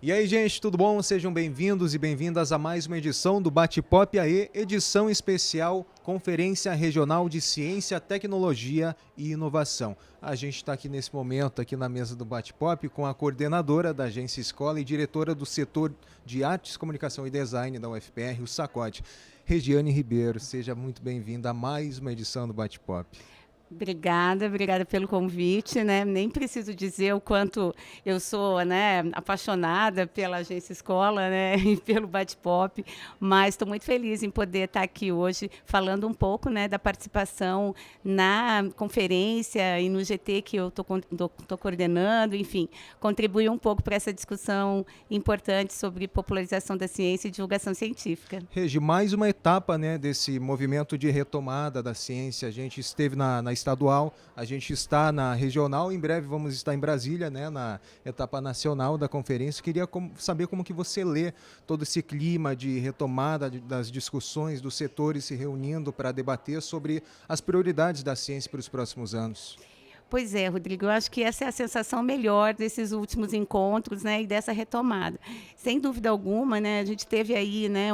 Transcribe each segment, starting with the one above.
E aí, gente, tudo bom? Sejam bem-vindos e bem-vindas a mais uma edição do Bate-Pop AE, edição especial Conferência Regional de Ciência, Tecnologia e Inovação. A gente está aqui nesse momento, aqui na mesa do Bate-Pop, com a coordenadora da Agência Escola e diretora do setor de Artes, Comunicação e Design da UFPR, o SACODE, Regiane Ribeiro. Seja muito bem-vinda a mais uma edição do Bate-Pop. Obrigada pelo convite, né? Nem preciso dizer o quanto eu sou, né, apaixonada pela Agência Escola, né, e pelo Bate-Pop, mas estou muito feliz em poder estar aqui hoje falando um pouco, né, da participação na conferência e no GT que eu estou coordenando, enfim, contribuir um pouco para essa discussão importante sobre popularização da ciência e divulgação científica. Regi, mais uma etapa, né, desse movimento de retomada da ciência. A gente esteve na estadual, a gente está na regional, em breve vamos estar em Brasília, né, na etapa nacional da conferência. Queria saber como que você lê todo esse clima de retomada das discussões dos setores se reunindo para debater sobre as prioridades da ciência para os próximos anos. Pois é, Rodrigo, eu acho que essa é a sensação melhor desses últimos encontros, né, e dessa retomada. Sem dúvida alguma, né, a gente teve aí, né,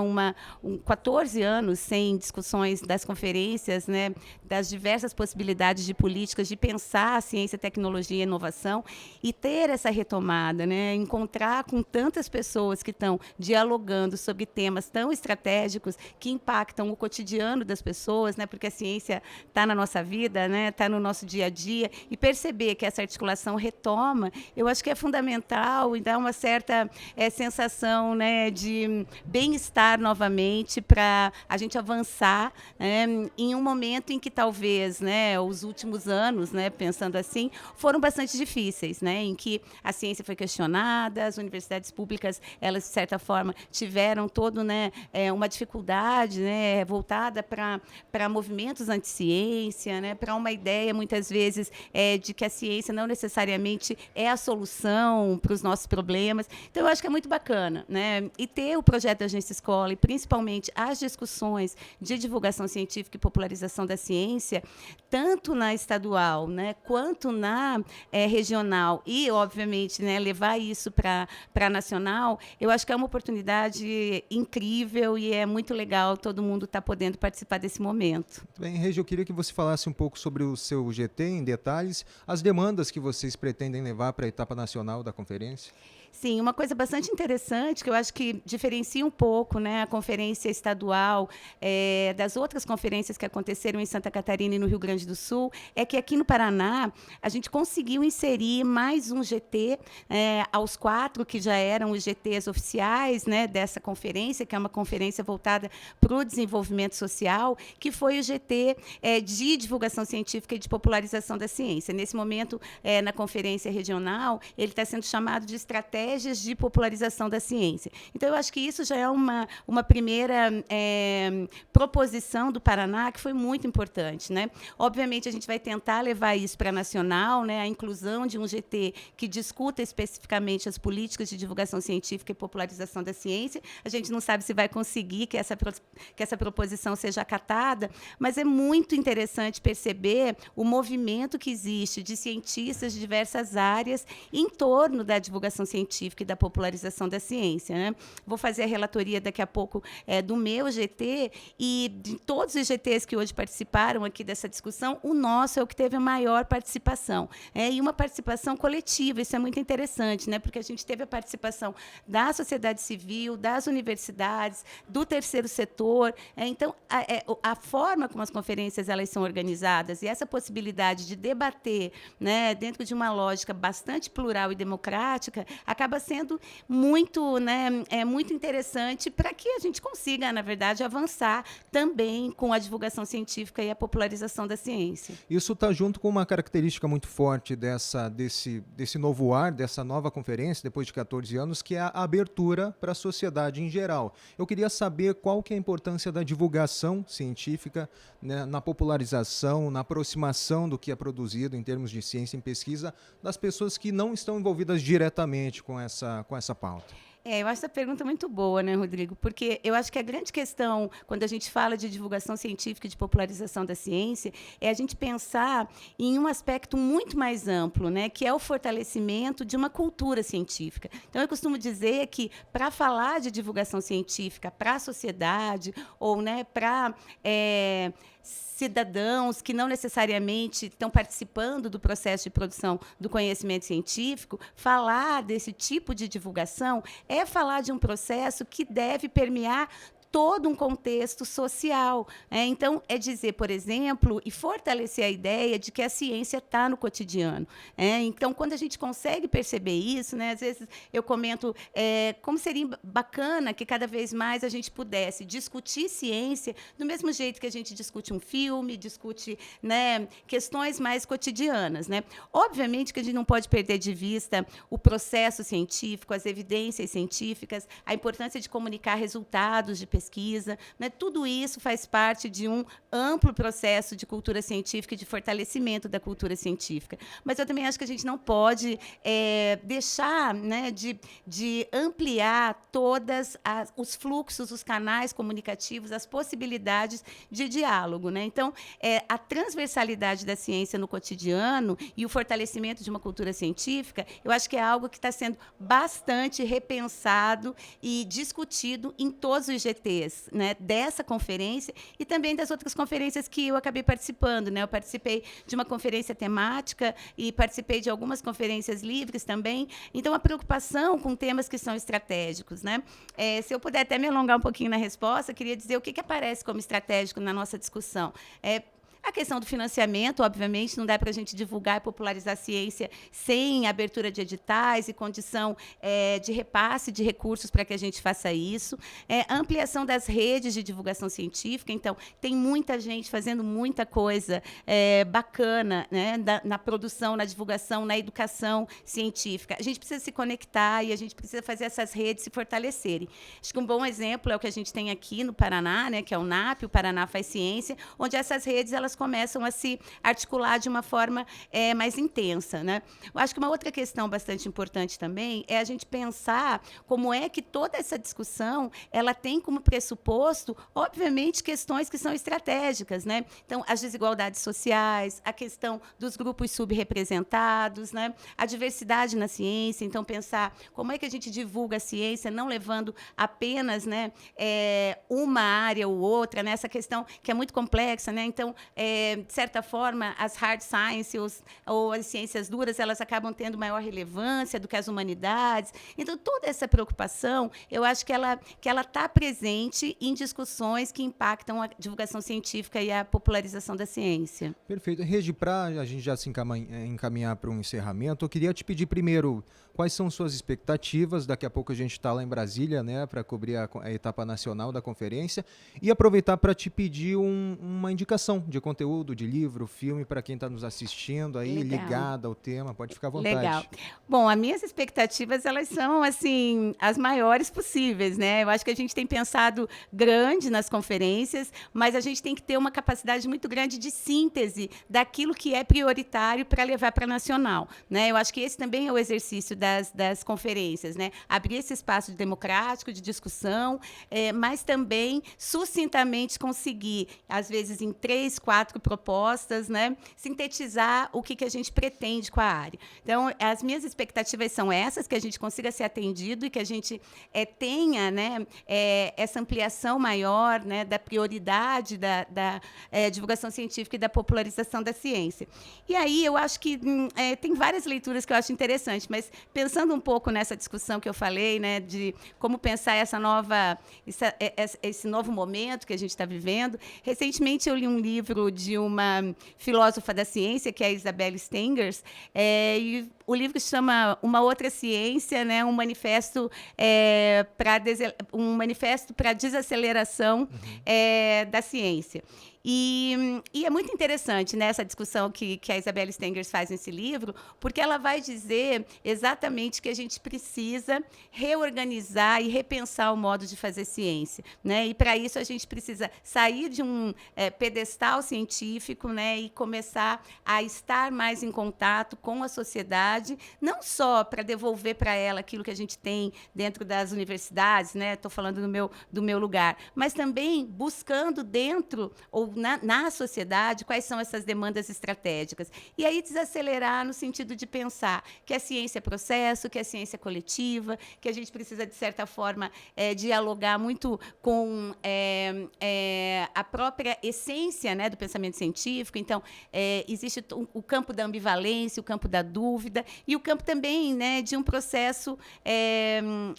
14 anos sem discussões das conferências, né, das diversas possibilidades de políticas de pensar a ciência, tecnologia e inovação e ter essa retomada, né, encontrar com tantas pessoas que estão dialogando sobre temas tão estratégicos que impactam o cotidiano das pessoas, né, porque a ciência está na nossa vida, né, está no nosso dia a dia. E perceber que essa articulação retoma, eu acho que é fundamental e dá uma certa sensação, né, de bem-estar novamente para a gente avançar, né, em um momento em que talvez, né, os últimos anos, né, pensando assim, foram bastante difíceis, né, em que a ciência foi questionada, as universidades públicas, elas de certa forma tiveram todo, né, uma dificuldade, né, voltada para movimentos anti-ciência, né, para uma ideia muitas vezes de que a ciência não necessariamente é a solução para os nossos problemas. Então, eu acho que é muito bacana, né? E ter o projeto da Agência Escola e, principalmente, as discussões de divulgação científica e popularização da ciência, tanto na estadual, né, quanto na regional e, obviamente, né, levar isso para a nacional, eu acho que é uma oportunidade incrível e é muito legal todo mundo estar podendo participar desse momento. Muito bem, Regi, eu queria que você falasse um pouco sobre o seu GT em detalhes, as demandas que vocês pretendem levar para a etapa nacional da conferência. Sim, uma coisa bastante interessante que eu acho que diferencia um pouco, né, a conferência estadual das outras conferências que aconteceram em Santa Catarina e no Rio Grande do Sul é que aqui no Paraná a gente conseguiu inserir mais um GT aos 4 que já eram os GTs oficiais, né, dessa conferência, que é uma conferência voltada para o desenvolvimento social, que foi o GT de divulgação científica e de popularização da ciência. Nesse momento, na conferência regional, ele está sendo chamado de estratégias de popularização da ciência. Então, eu acho que isso já é uma primeira proposição do Paraná que foi muito importante, né? Obviamente, a gente vai tentar levar isso para a nacional, né? A inclusão de um GT que discuta especificamente as políticas de divulgação científica e popularização da ciência. A gente não sabe se vai conseguir que essa proposição seja acatada, mas é muito interessante perceber o movimento que existe de cientistas de diversas áreas em torno da divulgação científica e da popularização da ciência, né? Vou fazer a relatoria daqui a pouco do meu GT e de todos os GTs que hoje participaram aqui dessa discussão, o nosso é o que teve a maior participação. E uma participação coletiva, isso é muito interessante, né? Porque a gente teve a participação da sociedade civil, das universidades, do terceiro setor. Então, a forma como as conferências elas são organizadas e essa possibilidade de debater, né, dentro de uma lógica bastante plural e democrática, acaba sendo muito, né, muito interessante para que a gente consiga, na verdade, avançar também com a divulgação científica e a popularização da ciência. Isso está junto com uma característica muito forte desse novo ar, dessa nova conferência, depois de 14 anos, que é a abertura para a sociedade em geral. Eu queria saber qual que é a importância da divulgação científica, né, na popularização, na aproximação do que é produzido em termos de ciência e pesquisa das pessoas que não estão envolvidas diretamente com essa pauta. Eu acho essa pergunta muito boa, né, Rodrigo? Porque eu acho que a grande questão, quando a gente fala de divulgação científica e de popularização da ciência, é a gente pensar em um aspecto muito mais amplo, né, que é o fortalecimento de uma cultura científica. Então, eu costumo dizer que, para falar de divulgação científica para a sociedade, ou, né, para cidadãos que não necessariamente estão participando do processo de produção do conhecimento científico, falar desse tipo de divulgação é falar de um processo que deve permear todo um contexto social. Então, é dizer, por exemplo, e fortalecer a ideia de que a ciência está no cotidiano. Então, quando a gente consegue perceber isso, né, às vezes eu comento como seria bacana que cada vez mais a gente pudesse discutir ciência do mesmo jeito que a gente discute um filme, discute, né, questões mais cotidianas, né? Obviamente que a gente não pode perder de vista o processo científico, as evidências científicas, a importância de comunicar resultados de pesquisa, né? Tudo isso faz parte de um amplo processo de cultura científica e de fortalecimento da cultura científica. Mas eu também acho que a gente não pode deixar, né, de ampliar todos os fluxos, os canais comunicativos, as possibilidades de diálogo, né? Então, a transversalidade da ciência no cotidiano e o fortalecimento de uma cultura científica, eu acho que é algo que está sendo bastante repensado e discutido em todos os GTs, né, dessa conferência e também das outras conferências que eu acabei participando, né? Eu participei de uma conferência temática e participei de algumas conferências livres também. Então, a preocupação com temas que são estratégicos, né? Se eu puder até me alongar um pouquinho na resposta, queria dizer o que aparece como estratégico na nossa discussão. A questão do financiamento, obviamente, não dá para a gente divulgar e popularizar a ciência sem abertura de editais e condição de repasse de recursos para que a gente faça isso. A ampliação das redes de divulgação científica. Então, tem muita gente fazendo muita coisa bacana, né, na produção, na divulgação, na educação científica. A gente precisa se conectar e a gente precisa fazer essas redes se fortalecerem. Acho que um bom exemplo é o que a gente tem aqui no Paraná, né, que é o NAP, o Paraná Faz Ciência, onde essas redes elas começam a se articular de uma forma mais intensa, né? Eu acho que uma outra questão bastante importante também é a gente pensar como é que toda essa discussão ela tem como pressuposto, obviamente, questões que são estratégicas, né? Então, as desigualdades sociais, a questão dos grupos subrepresentados, né? A diversidade na ciência. Então, pensar como é que a gente divulga a ciência, não levando apenas, né, uma área ou outra, né? Essa questão que é muito complexa, né? Então, de certa forma, as hard sciences ou as ciências duras, elas acabam tendo maior relevância do que as humanidades. Então, toda essa preocupação, eu acho que ela está presente em discussões que impactam a divulgação científica e a popularização da ciência. Perfeito. Regi, para a gente já se encaminhar para um encerramento, eu queria te pedir primeiro quais são suas expectativas. Daqui a pouco a gente está lá em Brasília, né, para cobrir a etapa nacional da conferência, e aproveitar para te pedir uma indicação de conteúdo, de livro, filme, para quem está nos assistindo aí, ligado ao tema. Pode ficar à vontade. Legal. Bom, as minhas expectativas, elas são, assim, as maiores possíveis, né? Eu acho que a gente tem pensado grande nas conferências, mas a gente tem que ter uma capacidade muito grande de síntese daquilo que é prioritário para levar para a nacional, né? Eu acho que esse também é o exercício das conferências, né? Abrir esse espaço democrático, de discussão, mas também sucintamente conseguir, às vezes em 3, 4 propostas, né, sintetizar o que a gente pretende com a área. Então, as minhas expectativas são essas, que a gente consiga ser atendido e que a gente tenha, né, essa ampliação maior, né, da prioridade da divulgação científica e da popularização da ciência. E aí, eu acho que tem várias leituras que eu acho interessantes, mas pensando um pouco nessa discussão que eu falei, né, de como pensar esse novo momento que a gente está vivendo, recentemente eu li um livro de uma filósofa da ciência, que é a Isabelle Stengers, e o livro se chama Uma Outra Ciência, né, um manifesto para desaceleração da ciência. E é muito interessante, né, essa discussão que a Isabelle Stengers faz nesse livro, porque ela vai dizer exatamente que a gente precisa reorganizar e repensar o modo de fazer ciência, né? E, para isso, a gente precisa sair de um pedestal científico, né, e começar a estar mais em contato com a sociedade, não só para devolver para ela aquilo que a gente tem dentro das universidades, né? Estou falando do meu lugar, mas também buscando dentro ou na sociedade quais são essas demandas estratégicas. E aí desacelerar no sentido de pensar que a ciência é processo, que a ciência é coletiva, que a gente precisa, de certa forma, dialogar muito com a própria essência, né, do pensamento científico. Então, existe o campo da ambivalência, o campo da dúvida e o campo também, né, de um processo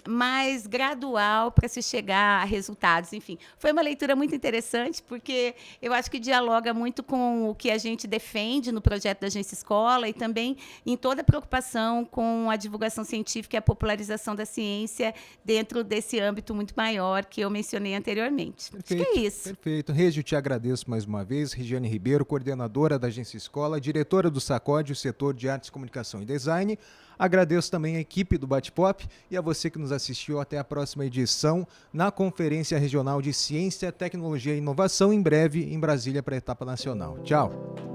mais gradual para se chegar a resultados. Enfim, foi uma leitura muito interessante, porque eu acho que dialoga muito com o que a gente defende no projeto da Agência Escola e também em toda a preocupação com a divulgação científica e a popularização da ciência dentro desse âmbito muito maior que eu mencionei anteriormente. Perfeito, acho que é isso. Perfeito. Regi, te agradeço mais uma vez. Regiane Ribeiro, coordenadora da Agência Escola, diretora do SACOD, o setor de Artes, Comunicação e Design. Agradeço também a equipe do Bate-Pop e a você que nos assistiu. Até a próxima edição na Conferência Regional de Ciência, Tecnologia e Inovação, em breve em Brasília para a etapa nacional. Tchau!